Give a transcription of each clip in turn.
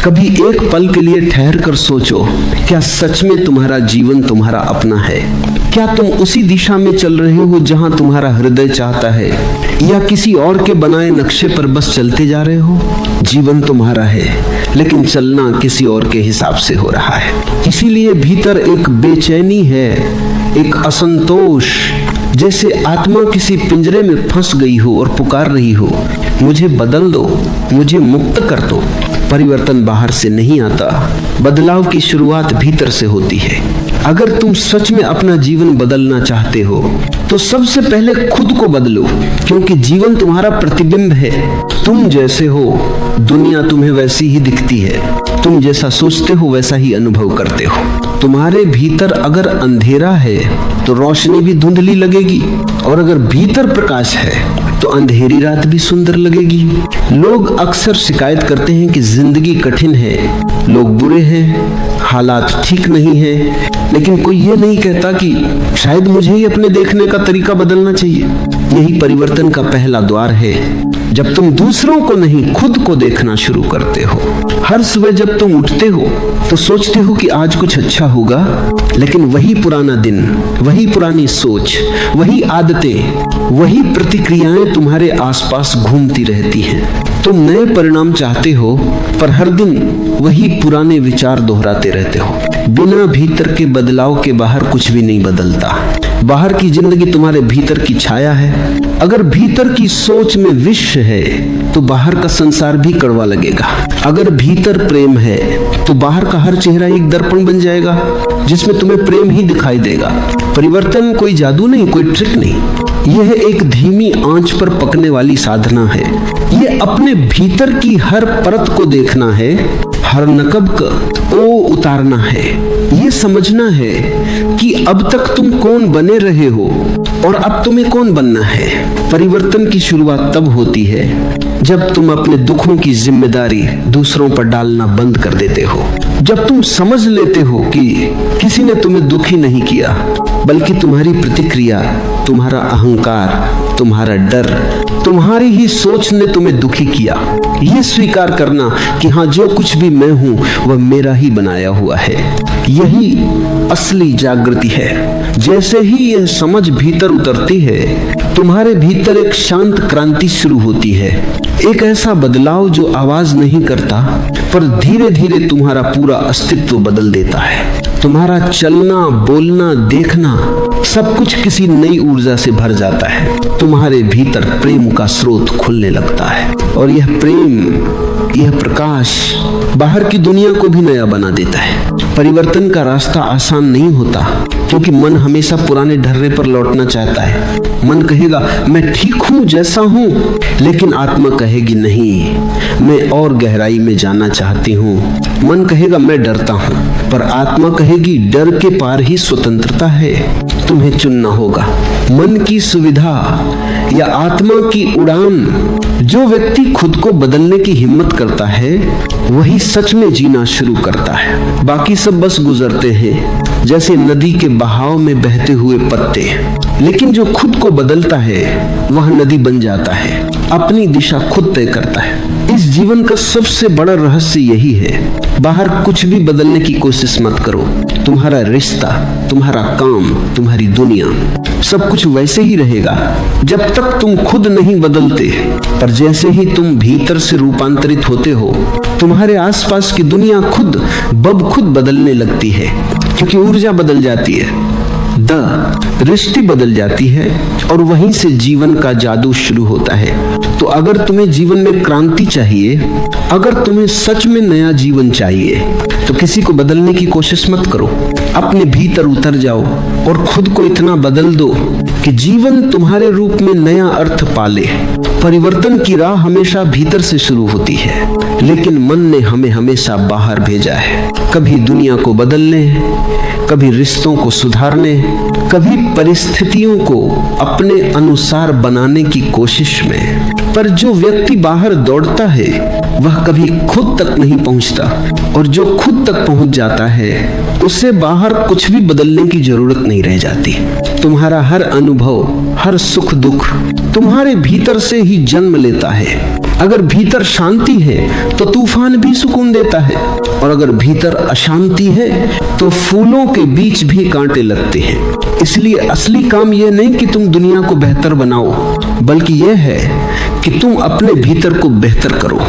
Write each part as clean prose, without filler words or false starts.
कभी एक पल के लिए ठहर कर सोचो, क्या सच में तुम्हारा जीवन तुम्हारा अपना है? क्या तुम उसी दिशा में चल रहे हो जहां तुम्हारा हृदय चाहता है, या किसी और के बनाए नक्शे पर बस चलते जा रहे हो? जीवन तुम्हारा है, लेकिन चलना किसी और के हिसाब से हो रहा है। इसीलिए भीतर एक बेचैनी है, एक असंतोष, जैसे आत्मा किसी पिंजरे में फंस गई हो और पुकार रही हो, मुझे बदल दो, मुझे मुक्त कर दो। परिवर्तन बाहर से नहीं आता, बदलाव की शुरुआत भीतर से होती है। अगर तुम सच में अपना जीवन बदलना चाहते हो तो सबसे पहले खुद को बदलो, क्योंकि जीवन तुम्हारा प्रतिबिंब है। तुम जैसे हो दुनिया तुम्हें वैसी ही दिखती है, तुम जैसा सोचते हो वैसा ही अनुभव करते हो। तुम्हारे भीतर अगर अंधेरा है तो रोशनी भी धुंधली लगेगी, और अगर भीतर प्रकाश है तो अंधेरी रात भी सुंदर लगेगी। लोग अक्सर शिकायत करते हैं कि जिंदगी कठिन है, लोग बुरे हैं, हालात ठीक नहीं है, लेकिन कोई ये नहीं कहता कि शायद मुझे ही अपने देखने का तरीका बदलना चाहिए। यही परिवर्तन का पहला द्वार है, जब तुम दूसरों को नहीं खुद को देखना शुरू करते हो। हर सुबह जब तुम उठते हो तो सोचते हो कि आज कुछ अच्छा होगा, लेकिन वही पुराना दिन, वही पुरानी सोच, वही आदतें, वही प्रतिक्रियाएं तुम्हारे आसपास घूमती रहती हैं। तुम नए परिणाम चाहते हो, पर हर दिन वही पुराने विचार दोहराते रहते हो। बिना भीतर के बदलाव के बाहर कुछ भी नहीं बदलता। बाहर की जिंदगी तुम्हारे भीतर की छाया है। अगर भीतर की सोच में विष है तो बाहर का संसार भी कड़वा लगेगा। अगर भीतर प्रेम है तो बाहर का हर चेहरा एक दर्पण बन जाएगा जिसमें तुम्हें प्रेम ही दिखाई देगा। परिवर्तन कोई जादू नहीं, कोई ट्रिक नहीं, यह एक धीमी आंच पर पकने वाली साधना है। ये अपने भीतर की हर परत को देखना है, हर नकब को उतारना है। ये समझना है कि अब तक तुम कौन बने रहे हो और अब तुम्हें कौन बनना है। परिवर्तन की शुरुआत तब होती है जब तुम अपने दुखों की जिम्मेदारी दूसरों पर डालना बंद कर देते हो। जब तुम समझ लेते हो कि किसी ने तुम्हें दुखी नहीं किया, बल्कि तुम्हारी प्रतिक्रिया, तुम्हारा अहंकार, तुम्हारा डर, तुम्हारी ही सोच ने तुम्हें दुखी किया। ये स्वीकार करना कि हाँ, जो कुछ भी मैं हूं वह मेरा ही बनाया हुआ है, यही असली जागृति है। जैसे ही यह समझ भीतर उतरती है, तुम्हारे भीतर एक शांत क्रांति शुरू होती है। एक ऐसा बदलाव जो आवाज नहीं करता, पर धीरे धीरे तुम्हारा पूरा अस्तित्व बदल देता है। तुम्हारा चलना, बोलना, देखना सब कुछ किसी नई ऊर्जा से भर जाता है। तुम्हारे भीतर प्रेम का स्रोत खुलने लगता है, और यह प्रेम, यह प्रकाश बाहर की दुनिया को भी नया बना देता है। परिवर्तन का रास्ता आसान नहीं होता, क्योंकि मन हमेशा पुराने ढर्रे पर लौटना चाहता है। मन कहेगा मैं ठीक हूं जैसा हूं, लेकिन आत्मा कहेगी नहीं, मैं और गहराई में जाना चाहती हूं। मन कहेगा मैं डरता हूं, पर आत्मा कहेगी डर के पार ही स्वतंत्रता है, तुम्हें चुनना होगा। मन की सुविधा या आत्मा की उड़ान, जो व्यक्ति खुद को बदलने की हिम्मत करता है वही सच में जीना शुरू करता है। बाकी सब बस गुजरते हैं, जैसे नदी के बहाव में बहते हुए पत्ते। लेकिन जो खुद को बदलता है वह नदी बन जाता है, अपनी दिशा खुद तय करता है। इस जीवन का सबसे बड़ा रहस्य यही है। बाहर कुछ भी बदलने की कोशिश मत करो। तुम्हारा रिश्ता, तुम्हारा काम, तुम्हारी दुनिया, सब कुछ वैसे ही रहेगा जब तक तुम खुद नहीं बदलते। पर जैसे ही तुम भीतर से रूपांतरित होते हो, तुम्हारे आसपास की दुनिया खुद ब खुद बदलने लगती है, क्योंकि ऊर्जा बदल जाती है, दृष्टि बदल जाती है, और वहीं से जीवन का जादू शुरू होता है। तो अगर तुम्हें जीवन में क्रांति चाहिए, अगर तुम्हें सच में नया जीवन चाहिए, तो किसी को बदलने की कोशिश मत करो। अपने भीतर उतर जाओ और खुद को इतना बदल दो कि जीवन तुम्हारे रूप में नया अर्थ पाले। परिवर्तन की राह हमेशा भीतर से शुरू होती है, लेकिन मन ने हमें हमेशा बाहर भेजा है। कभी दुनिया को बदलने, कभी रिश्तों को सुधारने, कभी परिस्थितियों को अपने अनुसार बनाने की कोशिश में। पर जो व्यक्ति बाहर दौड़ता है वह कभी खुद तक नहीं पहुंचता, और जो खुद तक पहुंच जाता है उसे बाहर कुछ भी बदलने की जरूरत नहीं रह जाती। तुम्हारा हर अनुभव, हर सुख दुख तुम्हारे भीतर से ही जन्म लेता है। अगर भीतर शांति है तो तूफान भी सुकून देता है, और अगर भीतर अशांति है तो फूलों के बीच भी कांटे लगते हैं। इसलिए असली काम यह नहीं कि तुम दुनिया को बेहतर बनाओ, बल्कि यह है कि तुम अपने भीतर को बेहतर करो।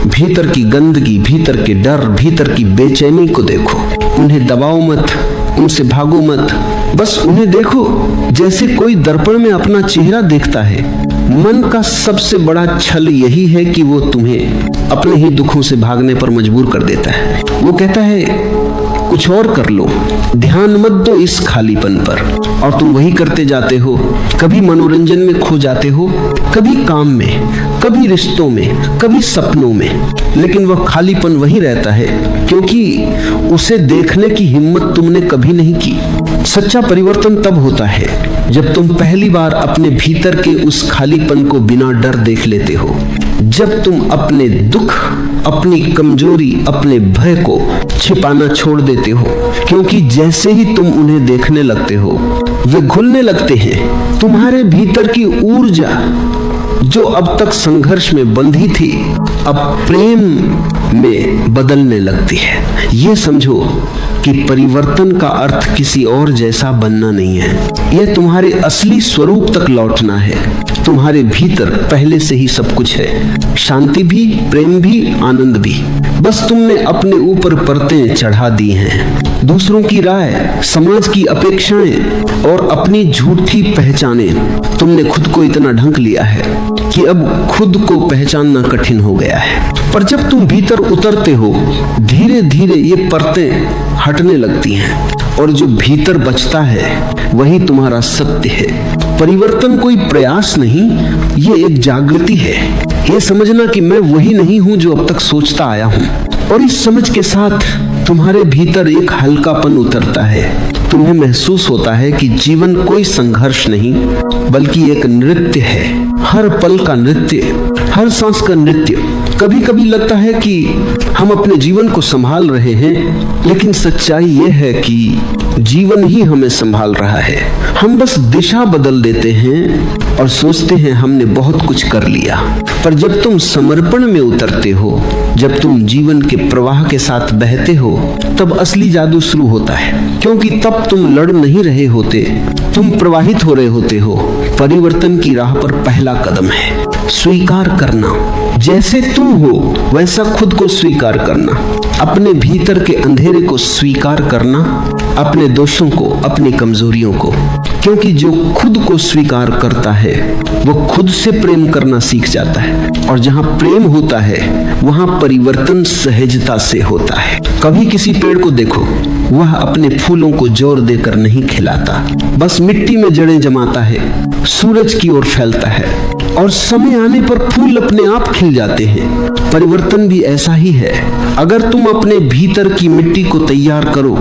भीतर की गंदगी, भीतर के डर, भीतर की बेचैनी को देखो। उन्हें दबाओ मत, उनसे भागो मत, बस उन्हें देखो जैसे कोई दर्पण में अपना चेहरा देखता है। मन का सबसे बड़ा छल यही है कि वो तुम्हें अपने ही दुखों से भागने पर मजबूर कर देता है। वो कहता है कुछ और कर लो, ध्यान मत दो इस खालीपन पर, और तुम वही करते जाते हो। कभी मनोरंजन में खो जाते हो, कभी काम में, कभी रिश्तों में, कभी सपनों में, लेकिन वह खालीपन वही रहता है क्योंकि उसे देखने की हिम्मत तुमने कभी नहीं की। सच्चा परिवर्तन तब होता है जब तुम पहली बार अपने भीतर के उस खालीपन को बिना डर देख लेते हो, जब तुम अपने दुख, अपनी कमजोरी, अपने भय को छिपाना छोड़ देते हो, क्योंकि जैसे ही तुम उन्हें देखने लगते हो वे घुलने लगते हैं। तुम्हारे भीतर की ऊर्जा जो अब तक संघर्ष में बंधी थी अब प्रेम में बदलने लगती है। ये समझो कि परिवर्तन का अर्थ किसी और जैसा बनना नहीं है, यह तुम्हारे असली स्वरूप तक लौटना है। तुम्हारे भीतर पहले से ही सब कुछ है, शांति भी, प्रेम भी, आनंद भी, बस तुमने अपने ऊपर परतें चढ़ा दी हैं। दूसरों की राय, समाज की अपेक्षाएं और अपनी झूठी पहचानें, तुमने खुद को इतना ढंक लिया है कि अब खुद को पहचानना कठिन हो गया है। पर जब तुम भीतर उतरते हो, धीरे धीरे ये परतें हटने लगती हैं, और जो भीतर बचता है वही तुम्हारा सत्य है। परिवर्तन कोई प्रयास नहीं, ये एक जागृति है। ये समझना कि मैं वही नहीं हूं जो अब तक सोचता आया हूं, और इस समझ के साथ तुम्हारे भीतर एक हल्कापन उतरता है। तुम्हें महसूस होता है कि जीवन कोई संघर्ष नहीं बल्कि एक नृत्य है, हर पल का नृत्य, हर सांस का नृत्य। कभी कभी लगता है कि हम अपने जीवन को संभाल रहे हैं, लेकिन सच्चाई यह है कि जीवन ही हमें संभाल रहा है। हम बस दिशा बदल देते हैं और सोचते हैं हमने बहुत कुछ कर लिया। पर जब तुम समर्पण में उतरते हो, जब तुम जीवन के प्रवाह के साथ बहते हो, तब असली जादू शुरू होता है, क्योंकि तब तुम लड़ नहीं रहे होते, तुम प्रवाहित हो रहे होते हो। परिवर्तन की राह पर पहला कदम है स्वीकार करना। जैसे तुम हो वैसा खुद को स्वीकार करना, अपने भीतर के अंधेरे को स्वीकार करना, अपने दोषों को, अपनी कमजोरियों को, क्योंकि जो खुद को स्वीकार करता है वो खुद से प्रेम करना सीख जाता है, और जहां प्रेम होता है वहां परिवर्तन सहजता से होता है। कभी किसी पेड़ को देखो, वह अपने फूलों को जोर देकर नहीं खिलाता, बस मिट्टी में जड़ें जमाता है, सूरज की ओर फैलता है, और समय आने पर फूल अपने आप खिल जाते हैं। परिवर्तन भी ऐसा ही है। अगर तुम अपने भीतर की मिट्टी को तैयार करो,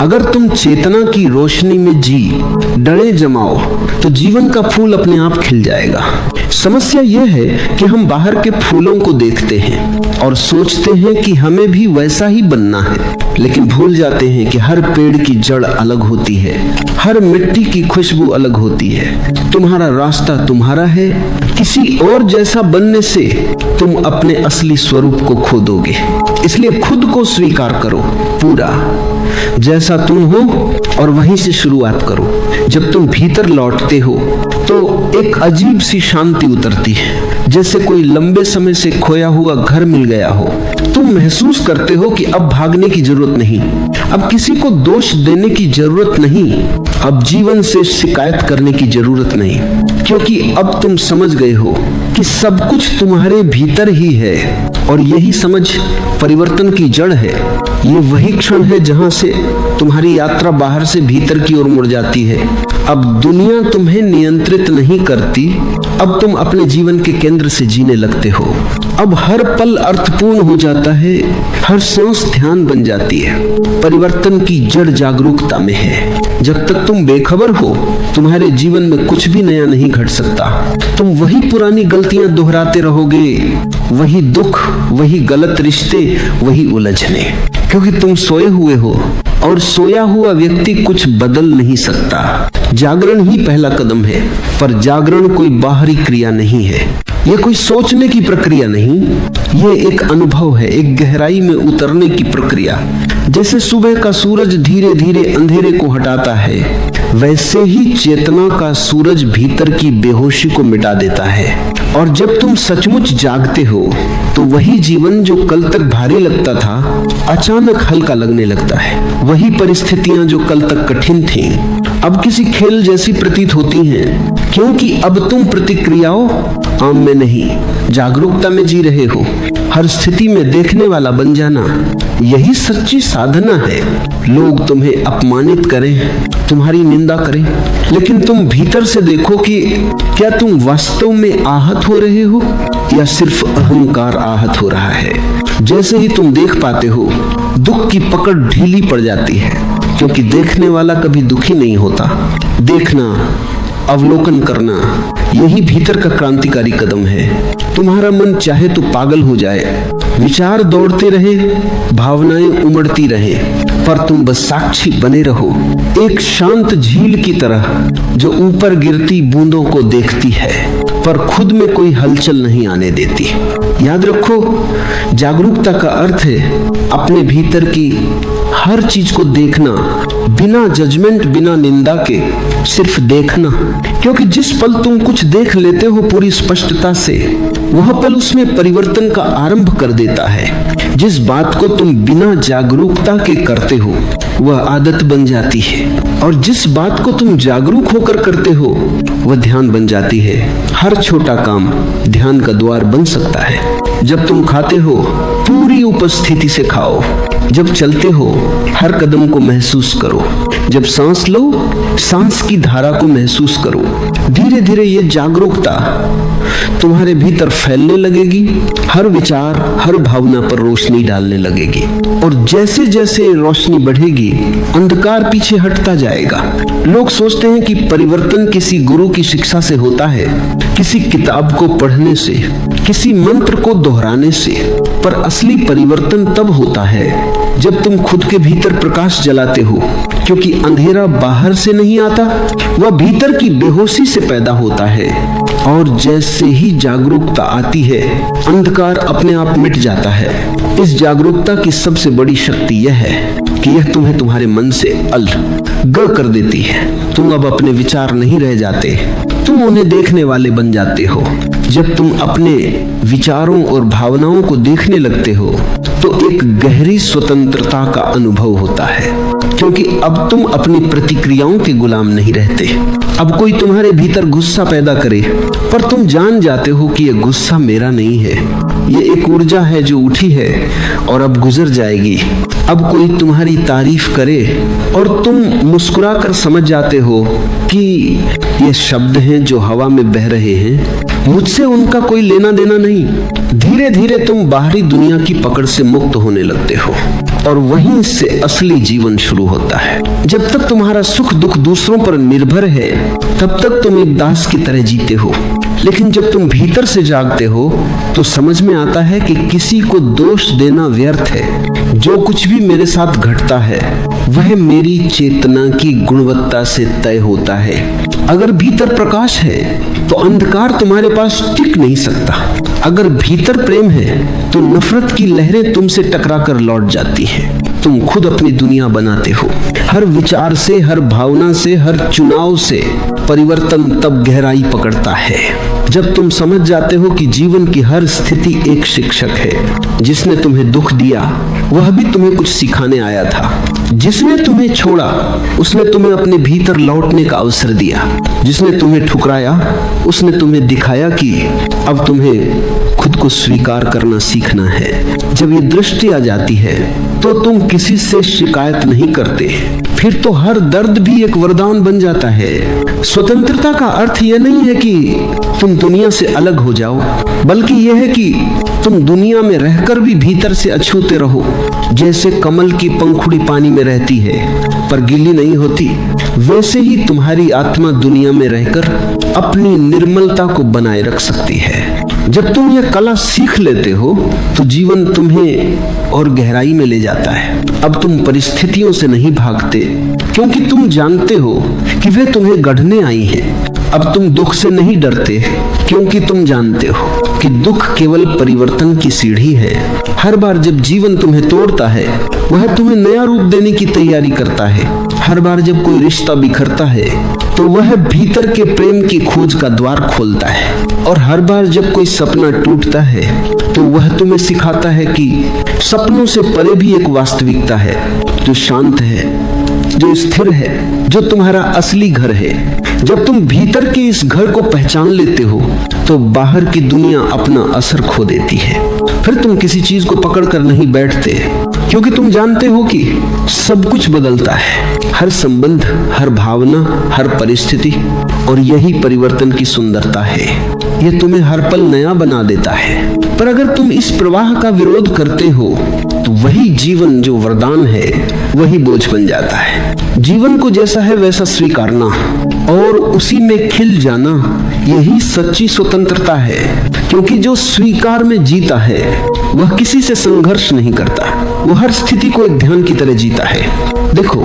अगर तुम चेतना की रोशनी में जी डरे जमाओ, तो जीवन का फूल अपने आप खिल जाएगा। समस्या यह है कि हम बाहर के फूलों को देखते हैं और सोचते हैं कि हमें भी वैसा ही बनना है, लेकिन भूल जाते हैं कि हर पेड़ की जड़ अलग होती है, हर मिट्टी की खुशबू अलग होती है। तुम्हारा रास्ता तुम्हारा है, किसी और जैसा बनने से तुम अपने असली स्वरूप को खो दोगे। इसलिए खुद को स्वीकार करो पूरा, जैसा तुम हो, और वहीं से शुरुआत करो। जब तुम भीतर लौटते हो तो एक अजीब सी शांति उतरती है, जैसे कोई लंबे समय से खोया हुआ घर मिल गया हो। तुम महसूस करते हो कि अब भागने की जरूरत नहीं, अब किसी को दोष देने की जरूरत नहीं, अब जीवन से शिकायत करने की जरूरत नहीं, क्योंकि अब तुम समझ गए हो कि सब कुछ तुम्हारे भीतर ही है, और यही समझ परिवर्तन की जड़ है। ये वही क्षण है जहां से तुम्हारी यात्रा बाहर से भीतर की ओर मुड़ जाती है। अब दुनिया तुम्हें नियंत्रित नहीं करती, अब तुम अपने जीवन के केंद्र से जीने लगते हो। अब हर पल अर्थपूर्ण हो जाता है, हर सांस ध्यान बन जाती है। परिवर्तन की जड़ जागरूकता में है। जब तक तुम बेखबर हो, तुम्हारे जीवन में कुछ भी नया नहीं घट सकता। तुम वही पुरानी गलतियां दोहराते रहोगे, वही दुख, वही गलत रिश्ते, वही उलझने, क्योंकि तुम सोए हुए हो और सोया हुआ व्यक्ति कुछ बदल नहीं सकता। जागरण ही पहला कदम है, पर जागरण कोई बाहरी क्रिया नहीं है। ये कोई सोचने की प्रक्रिया नहीं, ये एक अनुभव है, एक गहराई में उतरने की प्रक्रिया। जैसे सुबह का सूरज धीरे धीरे अंधेरे को हटाता है, वैसे ही चेतना का सूरज भीतर की बेहोशी को मिटा देता है। और जब तुम सचमुच जागते हो, तो वही जीवन जो कल तक भारी लगता था, अचानक हल्का लगने लगता है। वही परिस्थितियां जो कल तक कठिन थीं, अब किसी खेल जैसी प्रतीत होती हैं, क्योंकि अब तुम प्रतिक्रियाओं आम में नहीं, जागरूकता में जी रहे हो। हर स्थिति में देखने वाला बन जाना, यही सच्ची साधना है। लोग तुम्हें अपमानित करें, तुम्हारी निंदा करें, लेकिन तुम भीतर से देखो कि क्या तुम वास्तव में आहत हो रहे हो या सिर्फ अहंकार आहत हो रहा है। जैसे ही तुम देख पाते हो, दुख की पकड़ ढीली पड़ जाती है, क्योंकि देखने वाला कभी दुखी नहीं होता। देखना, अवलोकन करना, यही भीतर का क्रांतिकारी कदम है। तुम्हारा मन चाहे तो पागल हो जाए, विचार दौड़ते रहे, भावनाएं उमड़ती रहे, पर तुम बस साक्षी बने रहो, एक शांत झील की तरह जो ऊपर गिरती बूंदों को देखती है, पर खुद में कोई हलचल नहीं आने देती। याद रखो, जागरूकता का अर्थ है अपने भीतर की हर चीज को देखना, बिना जजमेंट, बिना निंदा के, सिर्फ देखना। क्योंकि जिस पल तुम कुछ देख लेते हो पूरी स्पष्टता से, वह पल उसमें परिवर्तन का आरंभ कर देता है। जिस बात को तुम बिना जागरूकता के करते हो, वह आदत बन जाती है, और जिस बात को तुम जागरूक होकर करते हो, वह ध्यान बन जाती है। हर छोटा काम ध्यान का द्वार बन सकता है। जब तुम खाते हो, पूरी उपस्थिति से खाओ। जब चलते हो, हर कदम को महसूस करो। जब सांस लो, सांस की धारा को महसूस करो। धीरे धीरे ये जागरूकता तुम्हारे भीतर फैलने लगेगी, हर विचार, हर भावना पर रोशनी डालने लगेगी। और जैसे जैसे रोशनी बढ़ेगी, अंधकार पीछे हटता जाएगा। लोग सोचते हैं कि परिवर्तन किसी गुरु की शिक्षा से होता है, किसी किताब को पढ़ने से, किसी मंत्र को दोहराने से, पर असली परिवर्तन तब होता है जब तुम खुद के भीतर प्रकाश जलाते हो, क्योंकि अंधेरा बाहर से नहीं आता, वह भीतर की बेहोशी से पैदा होता है। और जैसे ही जागरूकता आती है, अंधकार अपने आप मिट जाता है। इस जागरूकता की सबसे बड़ी शक्ति यह है कि यह तुम्हें तुम्हारे मन से अलग कर देती है। तुम अब अपने विचार नहीं रह जाते, तुम उन्हें देखने वाले बन जाते हो। जब तुम अपने विचारों और भावनाओं को देखने लगते हो, तो एक गहरी स्वतंत्रता का अनुभव होता है, क्योंकि अब तुम अपनी प्रतिक्रियाओं के गुलाम नहीं रहते। अब कोई तुम्हारे भीतर गुस्सा पैदा करे, पर तुम जान जाते हो कि यह गुस्सा मेरा नहीं है, ये एक ऊर्जा है जो उठी है और अब गुजर जाएगी। अब कोई तुम्हारी तारीफ करे और तुम मुस्कुराकर समझ जाते हो कि ये शब्द हैं जो हवा में बह रहे हैं, मुझसे उनका कोई लेना देना नहीं। धीरे धीरे तुम बाहरी दुनिया की पकड़ से मुक्त होने लगते हो, और वहीं से असली जीवन शुरू होता है। जब तक तुम्हारा सुख दुख दूसरों पर निर्भर है, तब तक तुम एक दास की तरह जीते हो। लेकिन जब तुम भीतर से जागते हो, तो समझ में आता है कि किसी को दोष देना व्यर्थ है। जो कुछ भी मेरे साथ घटता है, वह मेरी चेतना की गुणवत्ता से तय होता है। अगर भीतर प्रकाश है, तो अंधकार तुम्हारे पास टिक नहीं सकता। अगर भीतर प्रेम है, तो नफरत की लहरें तुमसे टकराकर लौट जाती हैं। तुम खुद अपनी दुनिया बनाते हो। हर विचार से, हर भावना से, हर चुनाव से परिवर्तन तब गहराई पकड़ता है जब तुम समझ जाते हो कि जीवन की हर स्थिति एक शिक्षक है। जिसने तुम्हें दुख दिया, वह भी तुम्हें कुछ सिखाने आया था। जिसने तुम्हें छोड़ा, उसने तुम्हें अपने भीतर लौटने का अवसर दिया। जिसने तुम्हें ठुकराया, उसने तुम्हें दिखाया कि अब तुम्हें खुद को स्वीकार करना सीखना है। जब ये दृष्टि आ जाती है, तो तुम किसी से शिकायत नहीं करते। फिर तो हर दर्द भी एक वरदान बन जाता है। स्वतंत्रता का अर्थ यह नहीं है कि तुम दुनिया से अलग हो जाओ, बल्कि यह है कि तुम दुनिया में रहकर भी भीतर से अछूते रहो। जैसे कमल की पंखुड़ी पानी में रहती है पर गीली नहीं होती, वैसे ही तुम्हारी आत्मा दुनिया में रहकर अपनी निर्मलता को बनाए रख सकती है। जब तुम यह कला सीख लेते हो तो जीवन तुम्हें और गहराई में ले जाता है। अब तुम परिस्थितियों से नहीं भागते, क्योंकि तुम जानते हो कि वे तुम्हें गढ़ने आई हैं। अब तुम दुख से नहीं डरते, क्योंकि तुम जानते हो कि दुख केवल परिवर्तन की सीढ़ी है। हर बार जब जीवन तुम्हें तोड़ता है, वह तुम्हें नया रूप देने की तैयारी करता है। हर बार जब कोई रिश्ता बिखरता है, तो वह भीतर के प्रेम की खोज का द्वार खोलता है। और हर बार जब कोई सपना टूटता है, तो वह तुम्हें सिखाता है कि सपनों से परे भी एक वास्तविकता है, जो शांत है, जो स्थिर है, जो तुम्हारा असली घर है। जब तुम भीतर के इस घर को पहचान लेते हो, तो बाहर की दुनिया अपना असर खो देती है। फिर तुम किसी चीज को पकड़कर नहीं बैठते, क्योंकि तुम जानते हो कि सब कुछ बदलता है। हर संबंध, हर भावना, हर परिस्थिति, और यही परिवर्तन की सुंदरता है। यह तुम्हें हर पल नया बना देता है। पर अगर तुम इस प्रवाह का विरोध करते हो, तो वही जीवन जो वरदान है, वही बोझ बन जाता है। जीवन को जैसा है वैसा स्वीकारना और उसी में खिल जाना, यही सच्ची स्वतंत्रता है। क्योंकि जो स्वीकार में जीता है, वह किसी से संघर्ष नहीं करता। वह हर स्थिति को एक ध्यान की तरह जीता है। देखो,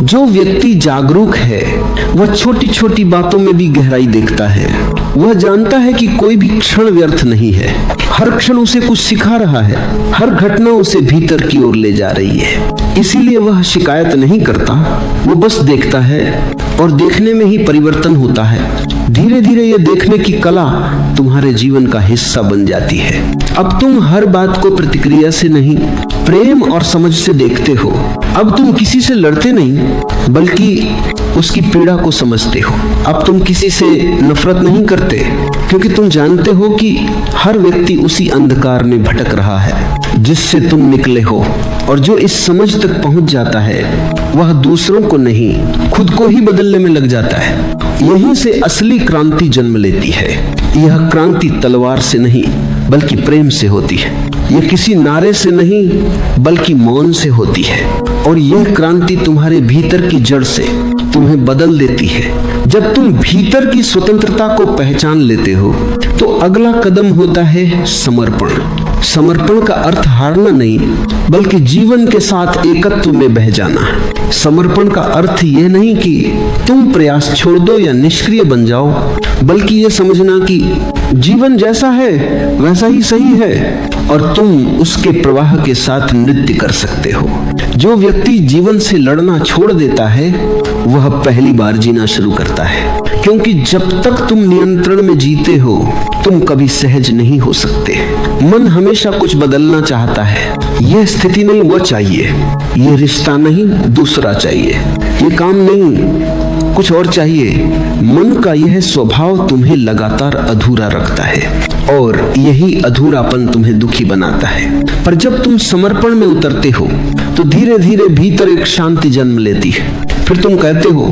जो व्यक्ति जागरूक है, वह छोटी छोटी बातों में भी गहराई देखता है। वह जानता है कि कोई भी क्षण व्यर्थ नहीं है। हर क्षण उसे कुछ सिखा रहा है। हर घटना उसे भीतर की ओर ले जा रही है। इसीलिए वह शिकायत नहीं करता, वो बस देखता है, और देखने में ही परिवर्तन होता है। धीरे धीरे यह देखने की कला तुम्हारे जीवन का हिस्सा बन जाती है। अब तुम हर बात को प्रतिक्रिया से नहीं, प्रेम और समझ से देखते हो। अब तुम किसी से लड़ते नहीं, बल्कि उसकी पीड़ा को समझते हो। अब तुम किसी से नफरत नहीं करते, क्योंकि तुम जानते हो कि हर व्यक्ति उसी अंधकार में भटक रहा है जिससे तुम निकले हो। और जो इस समझ तक पहुंच जाता है, वह दूसरों को नहीं, खुद को ही बदलने में लग जाता है। यहीं से असली क्रांति जन्म लेती है। यह क्रांति तलवार से नहीं, बल्कि प्रेम से होती है। यह किसी नारे से नहीं, बल्कि मौन से होती है। और यह क्रांति तुम्हारे भीतर की जड़ से तुम्हें बदल देती है। जब तुम भीतर की स्वतंत्रता को पहचान लेते हो, तो अगला कदम होता है समर्पण। समर्पण का अर्थ हारना नहीं, बल्कि जीवन के साथ एकत्व में बह जाना। समर्पण का अर्थ यह नहीं कि तुम प्रयास छोड़ दो या निष्क्रिय बन जाओ, बल्कि यह समझना कि जीवन जैसा है वैसा ही सही है, और तुम उसके प्रवाह के साथ नृत्य कर सकते हो। जो व्यक्ति जीवन से लड़ना छोड़ देता है, वह पहली बार जीना शुरू करता है। क्योंकि जब तक तुम नियंत्रण में जीते हो, तुम कभी सहज नहीं हो सकते। मन हमेशा कुछ बदलना चाहता है। यह स्थिति नहीं, वो चाहिए। यह रिश्ता नहीं, दूसरा चाहिए। ये काम नहीं, कुछ और चाहिए। मन का यह स्वभाव तुम्हें लगातार अधूरा रखता है, और यही अधूरापन तुम्हें दुखी बनाता है। पर जब तुम समर्पण में उतरते हो, तो धीरे धीरे भीतर एक शांति जन्म लेती है। फिर तुम कहते हो,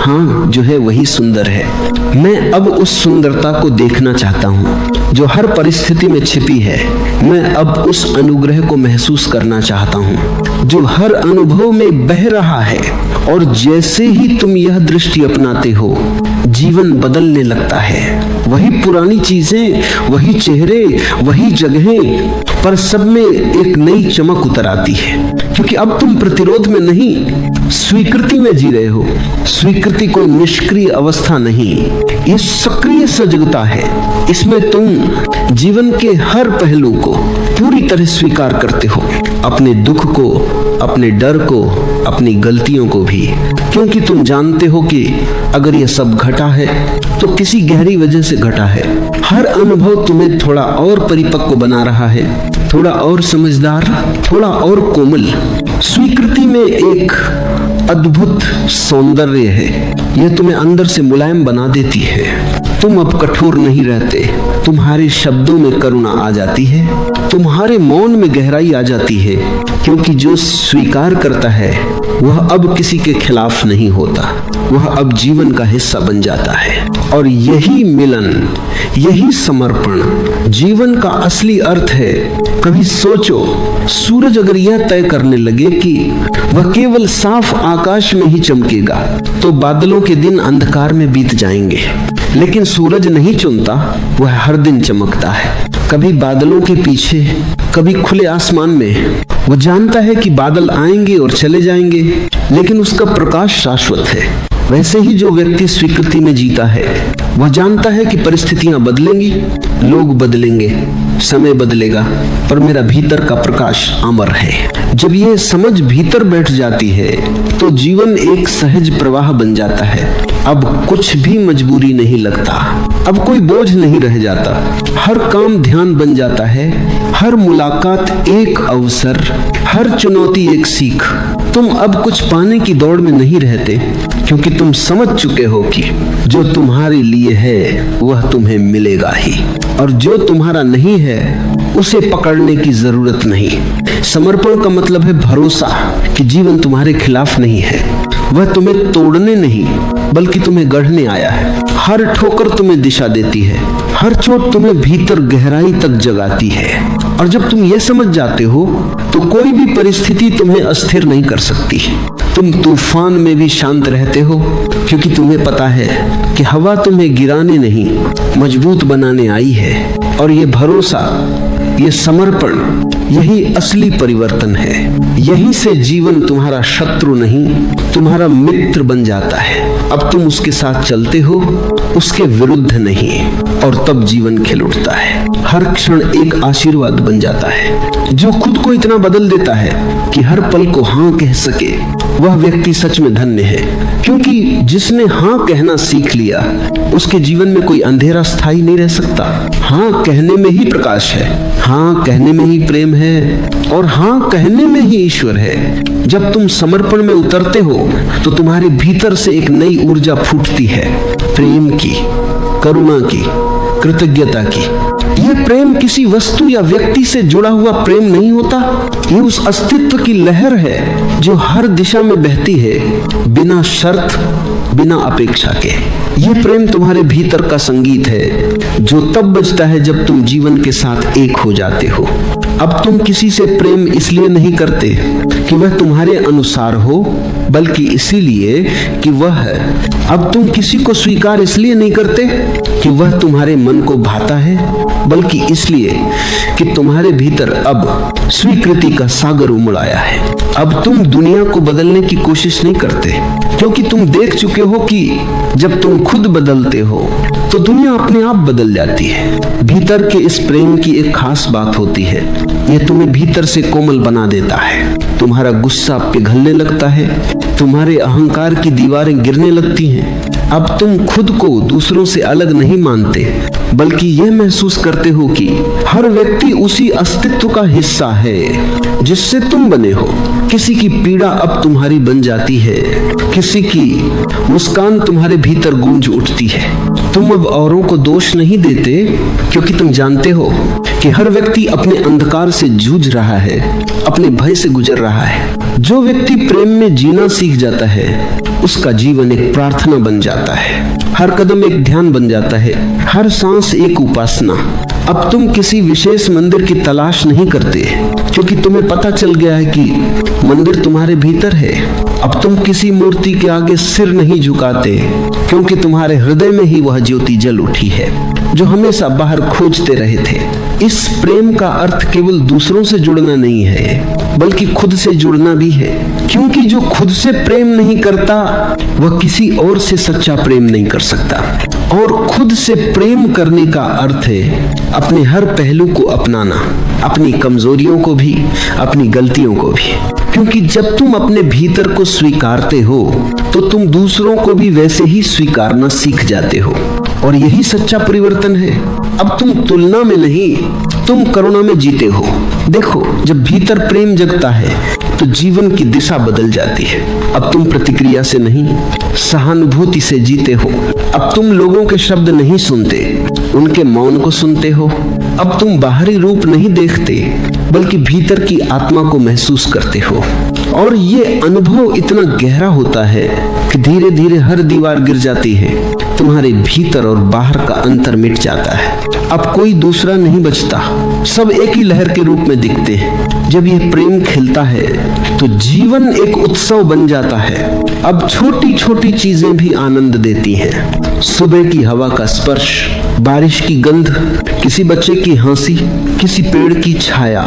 हाँ, जो है वही सुंदर है। मैं अब उस सुंदरता को देखना चाहता हूँ जो हर परिस्थिति में छिपी है। मैं अब उस अनुग्रह को महसूस करना चाहता हूँ जो हर अनुभव में बह रहा है। और जैसे ही तुम यह दृष्टि अपनाते हो, जीवन बदलने लगता है। वही पुरानी चीजें, वही चेहरे, वही जगहें, पर सब में एक नई चमक उतर आती है। क्योंकि अब तुम प्रतिरोध में नहीं, स्वीकृति में जी रहे हो। स्वीकृति कोई निष्क्रिय अवस्था नहीं, ये सक्रिय सजगता है। इसमें तुम जीवन के हर पहलू को पूरी तरह स्वीकार करते हो, अपने दुख को, अपने डर को, अपनी गलतियों को भी। क्योंकि तुम जानते हो कि अगर यह सब घटा है, तो किसी गहरी वजह से घटा है। हर अनुभव तुम्हें थोड़ा और परिपक्व बना रहा है, थोड़ा और समझदार, थोड़ा और कोमल। स्वीकृति में एक अद्भुत सौंदर्य है। यह तुम्हें अंदर से मुलायम बना देती है। तुम अब कठोर नहीं रहते, तुम्हारे शब्दों में करुणा आ जाती है, तुम्हारे मौन में गहराई आ जाती है, क्योंकि जो स्वीकार करता है वह अब किसी के खिलाफ नहीं होता, वह अब जीवन का हिस्सा बन जाता है। और यही मिलन, यही समर्पण जीवन का असली अर्थ है। कभी सोचो, सूरज अगर यह तय करने लगे कि वह केवल साफ आकाश में ही चमकेगा तो बादलों के दिन अंधकार में बीत जाएंगे, लेकिन सूरज नहीं चुनता, वह हर दिन चमकता है, कभी बादलों के पीछे, कभी खुले आसमान में। वह जानता है कि बादल आएंगे और चले जाएंगे, लेकिन उसका प्रकाश शाश्वत है। वैसे ही जो व्यक्ति स्वीकृति में जीता है, वह जानता है कि परिस्थितियां बदलेंगी, लोग बदलेंगे, समय बदलेगा, पर मेरा भीतर का प्रकाश अमर है। जब यह समझ भीतर बैठ जाती है तो जीवन एक सहज प्रवाह बन जाता है। अब कुछ भी मजबूरी नहीं लगता, अब कोई बोझ नहीं रह जाता, हर काम ध्यान बन जाता है, हर मुलाकात एक अवसर, हर चुनौती एक सीख। तुम अब कुछ पाने की दौड़ में नहीं रहते, क्योंकि तुम समझ चुके हो कि जो तुम्हारे लिए है वह तुम्हें मिलेगा ही, और जो तुम्हारा नहीं है उसे पकड़ने की जरूरत नहीं। समर्पण का मतलब है भरोसा कि जीवन तुम्हारे खिलाफ नहीं है, वह तुम्हें तोड़ने नहीं बल्कि तुम्हें गढ़ने आया है। हर ठोकर तुम्हें दिशा देती है, हर चोट तुम्हें भीतर गहराई तक जगाती है। और जब तुम ये समझ जाते हो तो कोई भी परिस्थिति तुम्हें अस्थिर नहीं कर सकती। तुम तूफान में भी शांत रहते हो, क्योंकि तुम्हें पता है कि हवा तुम्हें गिराने नहीं मजबूत बनाने आई है। और ये भरोसा, ये समर्पण, यही असली परिवर्तन है। यहीं से जीवन तुम्हारा शत्रु नहीं, तुम्हारा मित्र बन जाता है। अब तुम उसके साथ चलते हो, उसके विरुद्ध नहीं, और तब जीवन खिल उठता है। हर क्षण एक आशीर्वाद बन जाता है। जो खुद को इतना बदल देता है कि हर पल को हाँ कह सके, वह व्यक्ति सच में धन्य है, क्योंकि जिसने हाँ कहना सीख लिया उसके जीवन में कोई अंधेरा स्थायी नहीं रह सकता। हाँ कहने में ही प्रकाश है, हाँ कहने में ही प्रेम है, और हाँ कहने में ही ईश्वर है। जब तुम समर्पण में उतरते हो तो तुम्हारे भीतर से एक नई ऊर्जा फूटती है, प्रेम की, करुणा की, कृतज्ञता की। यह प्रेम किसी वस्तु या व्यक्ति से जुड़ा हुआ प्रेम नहीं होता, ये उस अस्तित्व की लहर है जो हर दिशा में बहती है, बिना शर्त, बिना अपेक्षा के। यह प्रेम तुम्हारे भीतर का संगीत है, जो तब बजता है जब तुम जीवन के साथ एक हो जाते हो। अब तुम किसी से प्रेम इसलिए नहीं करते कि वह तुम्हारे अनुसार हो, बल्कि इसीलिए कि वह है। अब तुम किसी को स्वीकार इसलिए नहीं करते कि वह तुम्हारे मन को भाता है, बल्कि इसलिए कि तुम्हारे भीतर अब स्वीकृति का सागर उमड़ आया है। अब तुम दुनिया को बदलने की कोशिश नहीं करते, क्योंकि तुम देख चुके हो कि जब तुम खुद बदलते हो तो दुनिया अपने आप बदल जाती है। भीतर के इस प्रेम की एक खास बात होती है, यह तुम्हें भीतर से कोमल बना देता है। तुम्हारा गुस्सा पिघलने लगता है, तुम्हारे अहंकार की दीवारें गिरने लगती हैं। अब तुम खुद को दूसरों से अलग नहीं मानते, बल्कि यह महसूस करते हो कि हर व्यक्ति उसी अस्तित्व का हिस्सा है जिससे तुम बने हो। किसी की पीड़ा अब तुम्हारी बन जाती है, किसी की मुस्कान तुम्हारे भीतर गूंज उठती है। तुम अब औरों को दोष नहीं देते, क्योंकि तुम जानते हो कि हर व्यक्ति अपने अंधकार से जूझ रहा है, अपने भय से गुजर रहा है। जो व्यक्ति प्रेम में जीना सीख जाता है, उसका जीवन एक प्रार्थना बन जाता है, हर कदम एक ध्यान बन जाता है, हर सांस एक उपासना। अब तुम किसी विशेष मंदिर की तलाश नहीं करते, क्योंकि तुम्हें पता चल गया है कि मंदिर तुम्हारे भीतर है। अब तुम किसी मूर्ति के आगे सिर नहीं झुकाते, क्योंकि तुम्हारे हृदय में ही वह ज्योति जल उठी है जो हमेशा बाहर खोजते रहे थे। इस प्रेम का अर्थ केवल दूसरों से जुड़ना नहीं है, बल्कि खुद से जुड़ना भी है, क्योंकि जो खुद से प्रेम नहीं करता वह किसी और से सच्चा प्रेम नहीं कर सकता। और खुद से प्रेम करने का अर्थ है अपने हर पहलू को अपनाना, अपनी कमजोरियों को भी, अपनी गलतियों को भी, क्योंकि जब तुम अपने भीतर को स्वीकारते हो तो तुम दूसरों को भी वैसे ही स्वीकारना सीख जाते हो। और यही सच्चा परिवर्तन है। अब तुम तुलना में नहीं, तुम करुणा में जीते हो। देखो, जब भीतर प्रेम जगता है तो जीवन की दिशा बदल जाती है। अब तुम प्रतिक्रिया से नहीं, सहानुभूति से जीते हो। अब तुम लोगों के शब्द नहीं सुनते, उनके मौन को सुनते हो। अब तुम बाहरी रूप नहीं देखते, बल्कि भीतर की आत्मा को महसूस करते हो। और ये अनुभव इतना गहरा होता है कि धीरे धीरे हर दीवार गिर जाती है, तुम्हारे भीतर और बाहर का अंतर मिट जाता है। अब कोई दूसरा नहीं बचता, सब एक ही लहर के रूप में दिखते हैं। जब ये प्रेम खिलता है तो जीवन एक उत्सव बन जाता है। अब छोटी छोटी चीजें भी आनंद देती हैं। सुबह की हवा का स्पर्श, बारिश की गंध, किसी बच्चे की हंसी, किसी पेड़ की छाया।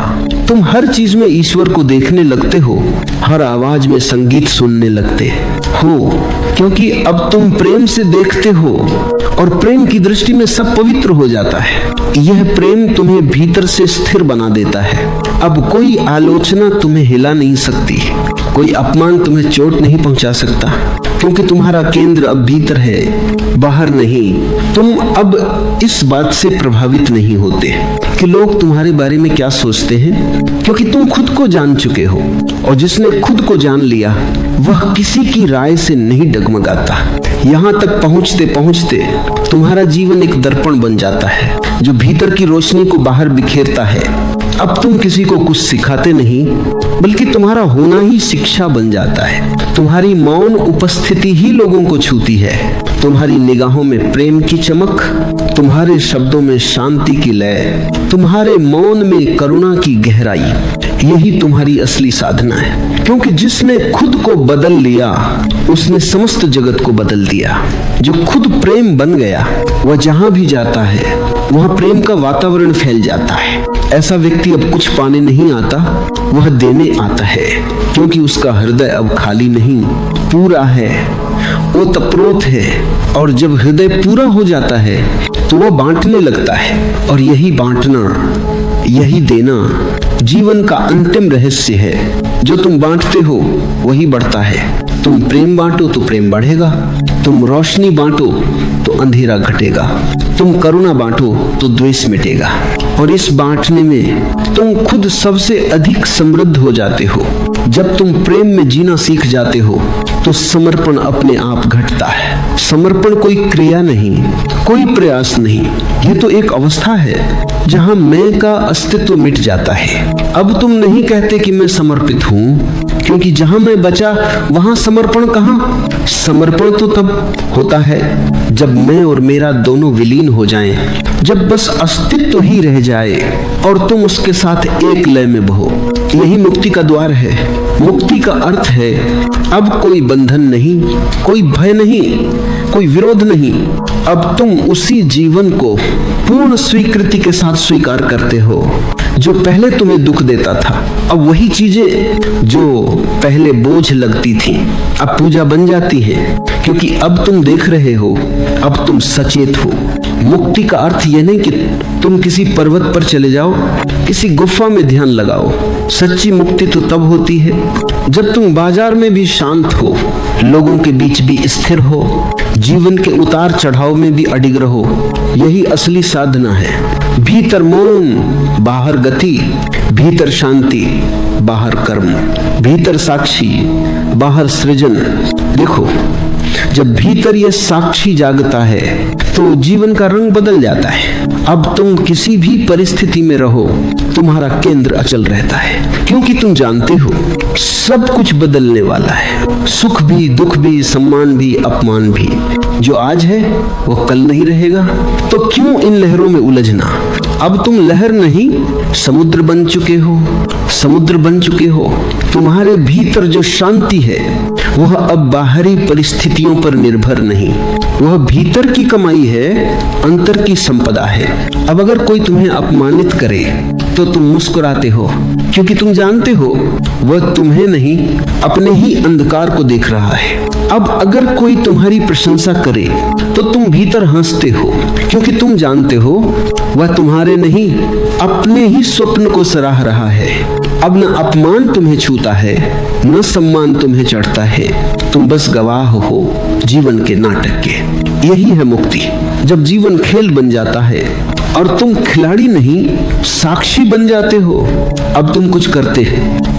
तुम हर चीज में ईश्वर को देखने लगते हो, हर आवाज में संगीत सुनने लगते हो, क्योंकि अब तुम प्रेम से देखते हो और प्रेम की दृष्टि में सब पवित्र हो जाता है। यह प्रेम तुम्हें भीतर से स्थिर बना देता है। अब कोई आलोचना तुम्हें हिला नहीं सकती, कोई अपमान तुम्हें चोट नहीं पहुंचा सकता, क्योंकि तुम्हारा केंद्र अब भीतर है, बाहर नहीं। तुम अब इस बात से प्रभावित नहीं होते कि लोग तुम्हारे बारे में क्या सोचते हैं, क्योंकि तुम खुद को जान चुके हो, और जिसने खुद को जान लिया वह किसी की राय से नहीं डगमगाता। यहाँ तक पहुँचते पहुँचते तुम्हारा जीवन एक दर्पण बन जाता है, जो भीतर की रोशनी को बाहर बिखेरता है। अब तुम किसी को कुछ सिखाते नहीं, बल्कि तुम्हारा होना ही शिक्षा बन जाता है। तुम्हारी मौन उपस्थिति ही लोगों को छूती है। तुम्हारी निगाहों में प्रेम की चमक, तुम्हारे शब्दों में शांति की लय, तुम्हारे मौन में करुणा की गहराई, यही तुम्हारी असली साधना है। क्योंकि जिसने खुद को बदल लिया, उसने समस्त जगत को बदल दिया। जो खुद प्रेम बन गया, वह जहां भी जाता है वहां प्रेम का वातावरण फैल जाता है। ऐसा व्यक्ति अब कुछ पाने नहीं आता, वह देने आता है, क्योंकि उसका हृदय अब खाली नहीं, पूरा है, ओतप्रोत है। और जब हृदय पूरा हो जाता है तो वह बांटने लगता है, और यही बांटना, यही देना जीवन का अंतिम रहस्य है। जो तुम बांटते हो वही बढ़ता है। तुम प्रेम बांटो तो प्रेम बढ़ेगा, तुम रोशनी बांटो तो अंधेरा घटेगा, तुम करुणा बांटो तो द्वेष मिटेगा। और इस बांटने में तुम खुद सबसे अधिक समृद्ध हो जाते हो। जब तुम प्रेम में जीना सीख जाते हो तो समर्पण अपने आप घटता है। समर्पण कोई क्रिया नहीं, कोई प्रयास नहीं, ये तो एक अवस्था है जहां मैं का अस्तित्व मिट जाता है। अब तुम नहीं कहते कि मैं समर्पित हूं, क्योंकि जहां मैं बचा वहां समर्पण कहां? समर्पण तो तब होता है जब मैं और मेरा दोनों विलीन हो जाएं, जब बस अस्तित्व ही रह जाए और तुम उसके साथ एक लय में बहो। यही मुक्ति का द्वार है। मुक्ति का अर्थ है अब कोई बंधन नहीं, कोई भय नहीं, कोई विरोध नहीं। अब तुम उसी जीवन को पूर्ण स्वीकृति के साथ स्वीकार करते हो जो पहले तुम्हें दुख देता था। अब वही चीजें जो पहले बोझ लगती थी अब पूजा बन जाती है, क्योंकि अब तुम देख रहे हो, अब तुम सचेत हो। मुक्ति का अर्थ यह नहीं कि तुम किसी पर्वत पर चले जाओ, किसी गुफा में ध्यान लगाओ। सच्ची मुक्ति तो तब होती है जब तुम बाजार में भी शांत हो, लोगों के बीच भी स्थिर हो, जीवन के उतार चढ़ाव में भी अडिग रहो। यही असली साधना है। भीतर मौन, बाहर गति, भीतर शांति, बाहर कर्म, भीतर साक्षी, बाहर सृजन। देखो, जब भीतर यह साक्षी जागता है तो जीवन का रंग बदल जाता है। अब तुम किसी भी परिस्थिति में रहो, तुम्हारा केंद्र अचल रहता है, क्योंकि तुम जानते हो सब कुछ बदलने वाला है। सुख भी, दुख भी, सम्मान भी, अपमान भी। जो आज है वो कल नहीं रहेगा, तो क्यों इन लहरों में उलझना? अब तुम लहर नहीं, समुद्र बन चुके हो, समुद्र बन चुके हो। तुम्हारे भीतर जो शांति है वह अब बाहरी परिस्थितियों पर निर्भर नहीं, वह भीतर की कमाई है, अंतर की संपदा है। अब अगर कोई तुम्हें अपमानित करे तो तुम मुस्कुराते हो, क्योंकि तुम जानते हो वह तुम्हें नहीं, अपने ही अंधकार को देख रहा है। अब अगर कोई तुम्हारी प्रशंसा करे तो तुम भीतर हंसते हो, क्योंकि तुम जानते हो वह तुम्हारे नहीं, अपने ही स्वप्न को सराह रहा है। अब न अपमान तुम्हें छूता है, न सम्मान तुम्हें चढ़ता है, तुम बस गवाह हो जीवन के नाटक के। यही है मुक्ति, जब जीवन खेल बन जाता है और तुम खिलाड़ी नहीं, साक्षी बन जाते हो। अब तुम कुछ करते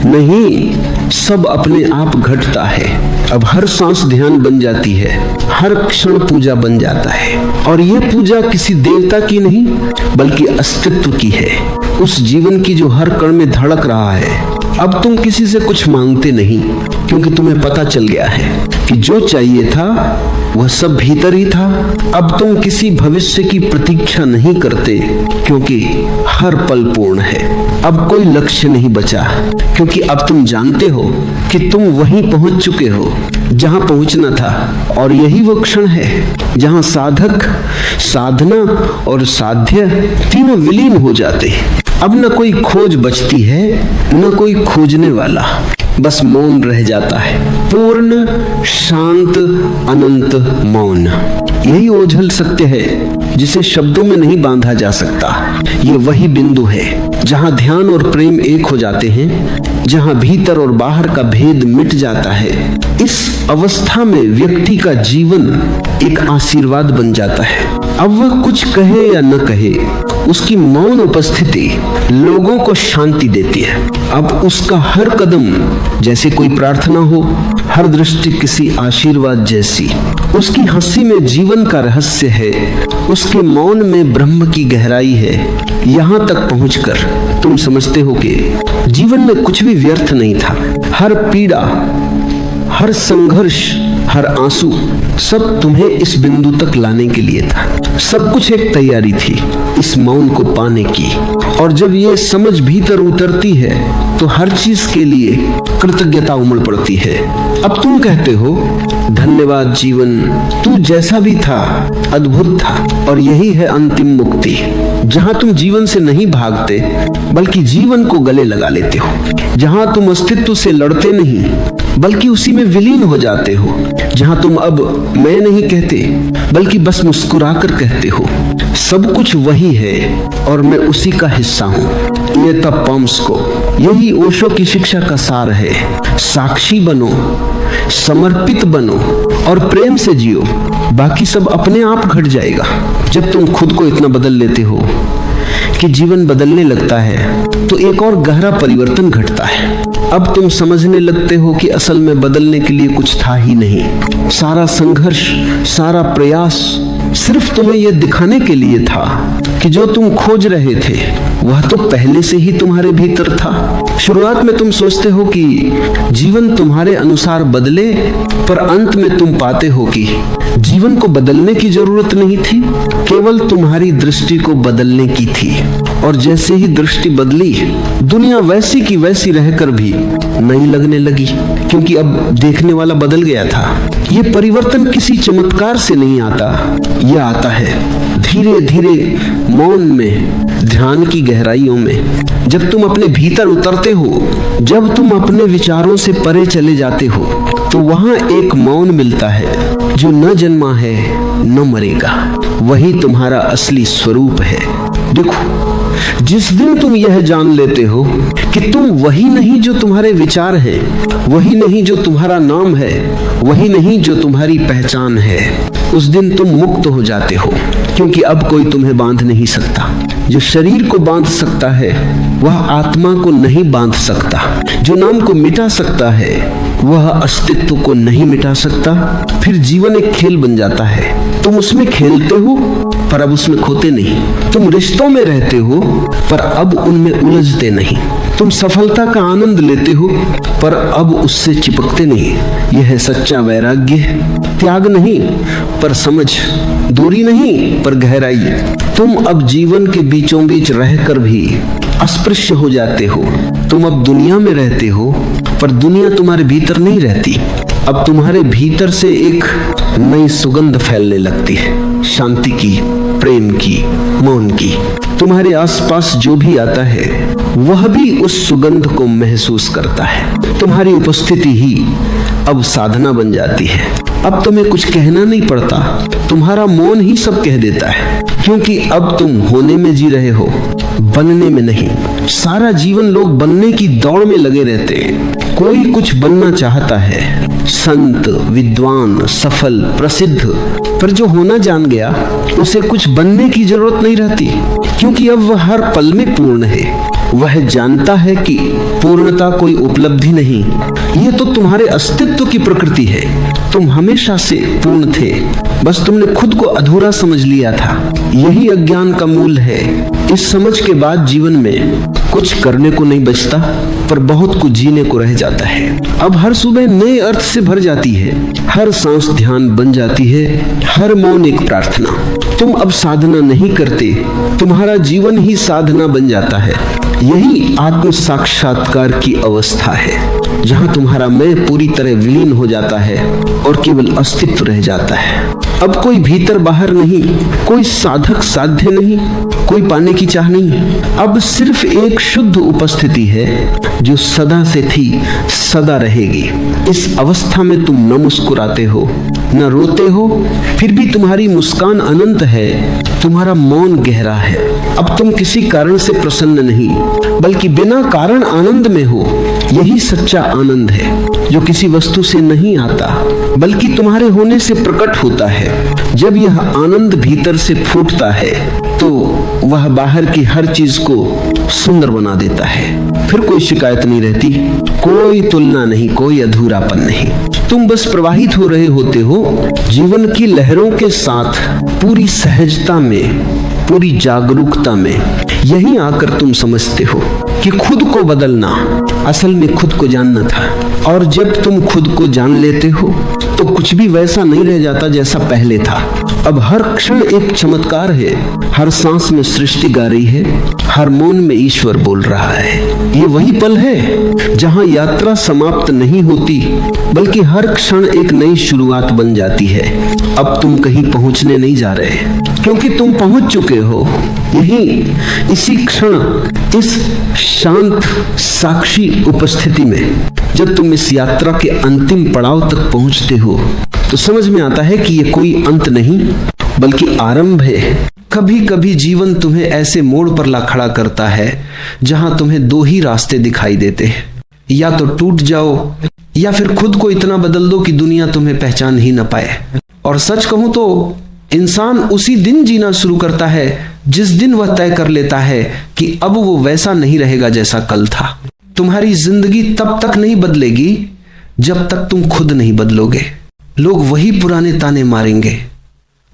नहीं, सब अपने आप घटता है। अब हर सांस ध्यान बन जाती है, हर क्षण पूजा बन जाता है। और ये पूजा किसी देवता की नहीं बल्कि अस्तित्व की है, उस जीवन की जो हर कण में धड़क रहा है। अब तुम किसी से कुछ मांगते नहीं, क्योंकि तुम्हें पता चल गया है कि जो चाहिए था वह सब भीतर ही था। अब तुम किसी भविष्य की प्रतीक्षा नहीं करते, क्योंकि हर पल पूर्ण है। अब कोई लक्ष्य नहीं बचा, क्योंकि अब तुम जानते हो कि तुम वहीं पहुंच चुके हो जहां पहुंचना था। और यही वो क्षण है जहां साधक, साधना और साध्य तीनों विलीन हो जाते। अब न कोई खोज बचती है, न कोई खोजने वाला, बस मौन रह जाता है, पूर्ण शांत अनंत मौन। यही ओझल सत्य है जिसे शब्दों में नहीं बांधा जा सकता। ये वही बिंदु है जहां ध्यान और प्रेम एक हो जाते हैं, जहां भीतर और बाहर का भेद मिट जाता है। इस अवस्था में व्यक्ति का जीवन एक आशीर्वाद बन जाता है। अब वह कुछ कहे या न कहे, उसकी मौन उपस्थिति लोगों को शांति देती है। अब उसका हर कदम जैसे कोई प्रार्थना हो, हर दृष्टि किसी आशीर्वाद जैसी। उसकी हंसी में जीवन का रहस्य है, उसके मौन में ब्रह्म की गहराई है। यहाँ तक पहुंचकर तुम समझते हो कि जीवन में कुछ भी व्यर्थ नहीं था। हर पीड़ा, हर संघर्ष, हर आंसू सब तुम्हें इस बिंदु तक लाने के लिए था। सब कुछ एक तैयारी थी इस मौन को पाने की। और जब ये समझ भीतर उतरती है तो हर चीज के लिए कृतज्ञता उमड़ पड़ती है। अब तुम कहते हो, धन्यवाद जीवन, तू जैसा भी था अद्भुत था। और यही है अंतिम मुक्ति, जहां तुम जीवन से नहीं भागते बल्कि जीवन को गले लगा लेते हो। जहां तुम अस्तित्व से लड़ते नहीं बल्कि उसी में विलीन हो जाते हो। जहां तुम अब मैं नहीं कहते बल्कि बस मुस्कुराकर कहते हो, सब कुछ वही है और मैं उसी का हिस्सा हूं। ये तब पॉम्स को, यही ओशो की शिक्षा का सार है। साक्षी बनो, समर्पित बनो और प्रेम से जियो, बाकी सब अपने आप घट जाएगा। जब तुम खुद को इतना बदल लेते हो कि जीवन बदलने लगता है तो एक और गहरा परिवर्तन घटता है। अब तुम समझने लगते हो कि असल में बदलने के लिए कुछ था ही नहीं। सारा संघर्ष, सारा प्रयास सिर्फ तुम्हें यह दिखाने के लिए था कि जो तुम खोज रहे थे वह तो पहले से ही तुम्हारे भीतर था। शुरुआत में तुम सोचते हो कि जीवन तुम्हारे अनुसार बदले, पर अंत में तुम पाते हो कि जीवन को बदलने की जरूरत नहीं थी, केवल तुम्हारी दृष्टि को बदलने की थी। और जैसे ही दृष्टि बदली, दुनिया वैसी की वैसी रहकर भी नई लगने लगी, क्योंकि अब देखने वाला बदल गया था। ये परिवर्तन किसी चमत्कार से नहीं आता, यह आता है धीरे धीरे मौन में, ध्यान की गहराइयों में। जब तुम अपने भीतर उतरते हो, जब तुम अपने विचारों से परे चले जाते हो, तो वहां एक मौन मिलता है जो न जन्मा है न मरेगा। वही तुम्हारा असली स्वरूप है। देखो, जिस दिन तुम यह जान लेते हो कि तुम वही नहीं जो तुम्हारे विचार है, वही नहीं जो तुम्हारा नाम है, वही नहीं जो तुम्हारी पहचान है, उस दिन तुम मुक्त हो जाते हो। क्योंकि अब कोई तुम्हें बांध नहीं सकता। जो शरीर को बांध सकता है वह आत्मा को नहीं बांध सकता। जो नाम को मिटा सकता है वह अस्तित्व को नहीं मिटा सकता। फिर जीवन एक खेल बन जाता है। तुम उसमें खेलते हो पर अब उसमें खोते नहीं। तुम रिश्तों में रहते हो पर अब उनमें उलझते नहीं। तुम सफलता का आनंद लेते हो पर अब उससे चिपकते नहीं। यह है सच्चा वैराग्य। त्याग नहीं पर समझ, दूरी नहीं पर गहराई। तुम अब जीवन के बीचों बीच रहकर भी अस्पृश्य हो जाते हो। तुम अब दुनिया में रहते हो पर दुनिया तुम्हारे भीतर नहीं रहती। अब तुम्हारे भीतर से एक नई सुगंध फैलने लगती है, शांति की, प्रेम की, मौन की। तुम्हारे आसपास जो भी आता है वह भी उस सुगंध को महसूस करता है। तुम्हारी उपस्थिति ही अब साधना बन जाती है। अब तुम्हें कुछ कहना नहीं पड़ता, तुम्हारा मौन ही सब कह देता है। क्योंकि अब तुम होने में जी रहे हो, बनने में नहीं। सारा जीवन लोग बनने की दौड़ में लगे रहते हैं। कोई कुछ बनना चाहता है, संत, विद्वान, सफल, प्रसिद्ध, पर जो होना जान गया उसे कुछ बनने की जरूरत नहीं रहती, क्योंकि अब वह हर पल में पूर्ण है। वह जानता है कि पूर्णता कोई उपलब्धि नहीं, ये तो तुम्हारे अस्तित्व की प्रकृति है। तुम हमेशा से पूर्ण थे, बस तुमने खुद को अधूरा समझ लिया था। यही अज्ञान का मूल है। इस समझ के बाद जीवन में कुछ करने को नहीं बचता, पर बहुत कुछ जीने को रह जाता है। अब हर सुबह नए अर्थ से भर जाती है, हर सांस ध्यान बन जाती है, हर मौन एक प्रार्थना। तुम अब साधना नहीं करते, तुम्हारा जीवन ही साधना बन जाता है। यही आत्म साक्षात्कार की अवस्था है, जहां तुम्हारा मैं पूरी तरह विलीन हो जाता है और केवल अस्तित्व रह जाता है। अब कोई भीतर बाहर नहीं, कोई साधक साध्य नहीं, कोई पाने की चाह नहीं। अब सिर्फ एक शुद्ध उपस्थिति है जो सदा से थी, सदा रहेगी। इस अवस्था में तुम न मुस्कुराते हो, न रोते हो, फिर भी तुम्हारी मुस्कान अनंत है, तुम्हारा मौन गहरा है। अब तुम किसी कारण से प्रसन्न नहीं, बल्कि बिना कारण आनंद में हो। यही सच्चा आनंद है, जो किसी वस्तु से नहीं आता, बल्कि तुम्हारे होने से प्रकट होता है। जब यह आनंद भीतर से फूटता है, तो वह बाहर की हर चीज को सुंदर बना देता है। फिर कोई शिकायत नहीं रहती, कोई तुलना नहीं, कोई अधूरापन नहीं। तुम बस प्रवाहित हो रहे होते हो जीवन की लहरों के साथ, पूरी सहजता में, पूरी जागरूकता में। यही आकर तुम समझते हो कि खुद को बदलना असल में खुद को जानना था। और जब तुम खुद को जान लेते हो तो कुछ भी वैसा नहीं रह जाता जैसा पहले था। अब हर क्षण एक चमत्कार है, हर सांस में सृष्टि गा रही है, हर मौन में ईश्वर बोल रहा है। ये वही पल है जहां यात्रा समाप्त नहीं होती, बल्कि हर क्षण एक नई शुरुआत बन जाती है। अब तुम कहीं पहुंचने नहीं जा रहे, क्योंकि तुम पहुंच चुके हो। यही इसी क्षण, इस शांत साक्षी उपस्थिति में, जब तुम इस यात्रा के अंतिम पड़ाव तक पहुंचते हो, तो समझ में आता है कि ये कोई अंत नहीं, बल्कि आरंभ है। कभी कभी जीवन तुम्हें ऐसे मोड़ पर ला खड़ा करता है जहां तुम्हें दो ही रास्ते दिखाई देते हैं, या तो टूट जाओ, या फिर खुद को इतना बदल दो कि दुनिया तुम्हें पहचान ही न पाए। और सच कहूं तो इंसान उसी दिन जीना शुरू करता है जिस दिन वह तय कर लेता है कि अब वो वैसा नहीं रहेगा जैसा कल था। तुम्हारी जिंदगी तब तक नहीं बदलेगी जब तक तुम खुद नहीं बदलोगे। लोग वही पुराने ताने मारेंगे,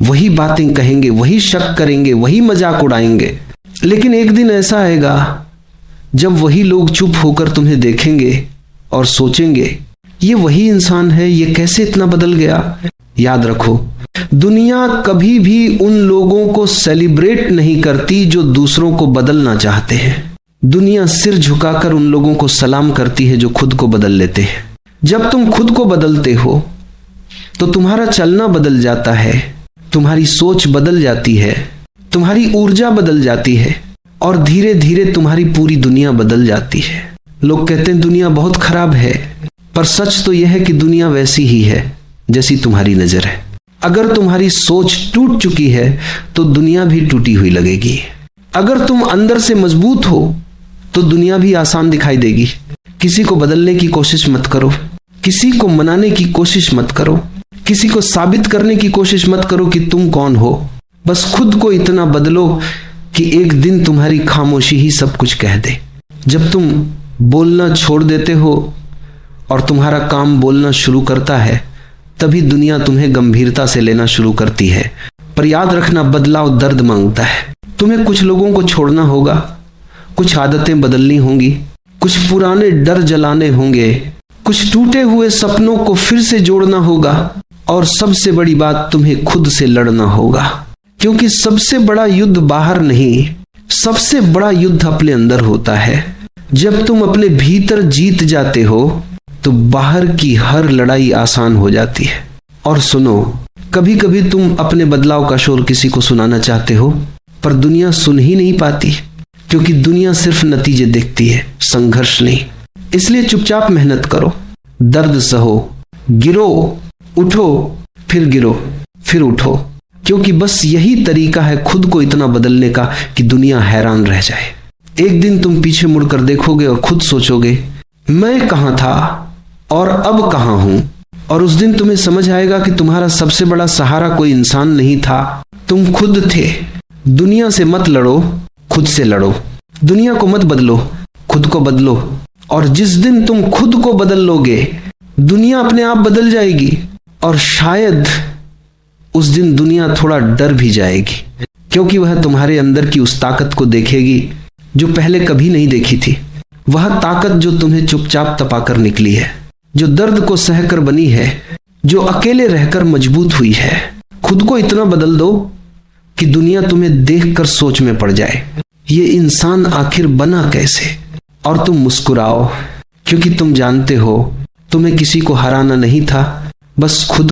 वही बातें कहेंगे, वही शक करेंगे, वही मजाक उड़ाएंगे। लेकिन एक दिन ऐसा आएगा जब वही लोग चुप होकर तुम्हें देखेंगे और सोचेंगे, ये वही इंसान है, ये कैसे इतना बदल गया। याद रखो, दुनिया कभी भी उन लोगों को सेलिब्रेट नहीं करती जो दूसरों को बदलना चाहते हैं। दुनिया सिर झुकाकर उन लोगों को सलाम करती है जो खुद को बदल लेते हैं। जब तुम खुद को बदलते हो तो तुम्हारा चलना बदल जाता है, तुम्हारी सोच बदल जाती है, तुम्हारी ऊर्जा बदल जाती है, और धीरे धीरे तुम्हारी पूरी दुनिया बदल जाती है। लोग कहते हैं दुनिया बहुत खराब है, पर सच तो यह है कि दुनिया वैसी ही है जैसी तुम्हारी नजर है। अगर तुम्हारी सोच टूट चुकी है तो दुनिया भी टूटी हुई लगेगी। अगर तुम अंदर से मजबूत हो तो दुनिया भी आसान दिखाई देगी। किसी को बदलने की कोशिश मत करो, किसी को मनाने की कोशिश मत करो, किसी को साबित करने की कोशिश मत करो कि तुम कौन हो। बस खुद को इतना बदलो कि एक दिन तुम्हारी खामोशी ही सब कुछ कह दे। जब तुम बोलना छोड़ देते हो और तुम्हारा काम बोलना शुरू करता है, तभी दुनिया तुम्हें गंभीरता से लेना शुरू करती है। पर याद रखना, बदलाव दर्द मांगता है। तुम्हें कुछ लोगों को छोड़ना होगा, कुछ आदतें बदलनी होंगी, कुछ पुराने डर जलाने होंगे, कुछ टूटे हुए सपनों को फिर से जोड़ना होगा, और सबसे बड़ी बात, तुम्हें खुद से लड़ना होगा। क्योंकि सबसे बड़ा युद्ध बाहर नहीं, सबसे बड़ा युद्ध अपने अंदर होता है। जब तुम अपने भीतर जीत जाते हो तो बाहर की हर लड़ाई आसान हो जाती है। और सुनो, कभी कभी तुम अपने बदलाव का शोर किसी को सुनाना चाहते हो, पर दुनिया सुन ही नहीं पाती, क्योंकि दुनिया सिर्फ नतीजे देखती है, संघर्ष नहीं। इसलिए चुपचाप मेहनत करो, दर्द सहो, गिरो, उठो, फिर गिरो, फिर उठो, क्योंकि बस यही तरीका है खुद को इतना बदलने का कि दुनिया हैरान रह जाए। एक दिन तुम पीछे मुड़कर देखोगे और खुद सोचोगे, मैं कहां था और अब कहां हूं। और उस दिन तुम्हें समझ आएगा कि तुम्हारा सबसे बड़ा सहारा कोई इंसान नहीं था, तुम खुद थे। दुनिया से मत लड़ो, खुद से लड़ो। दुनिया को मत बदलो, खुद को बदलो। और जिस दिन तुम खुद को बदल लोगे, दुनिया अपने आप बदल जाएगी। और शायद उस दिन दुनिया थोड़ा डर भी जाएगी, क्योंकि वह तुम्हारे अंदर की उस ताकत को देखेगी जो पहले कभी नहीं देखी थी। वह ताकत जो तुम्हें चुपचाप तपाकर निकली है, जो दर्द को सहकर बनी है, जो अकेले रहकर मजबूत हुई है। खुद को इतना बदल दो कि दुनिया तुम्हें देखकर सोच में पड़ जाए, ये इंसान आखिर बना कैसे। और तुम मुस्कुराओ, क्योंकि तुम जानते हो तुम्हें किसी को हराना नहीं था, बस खुद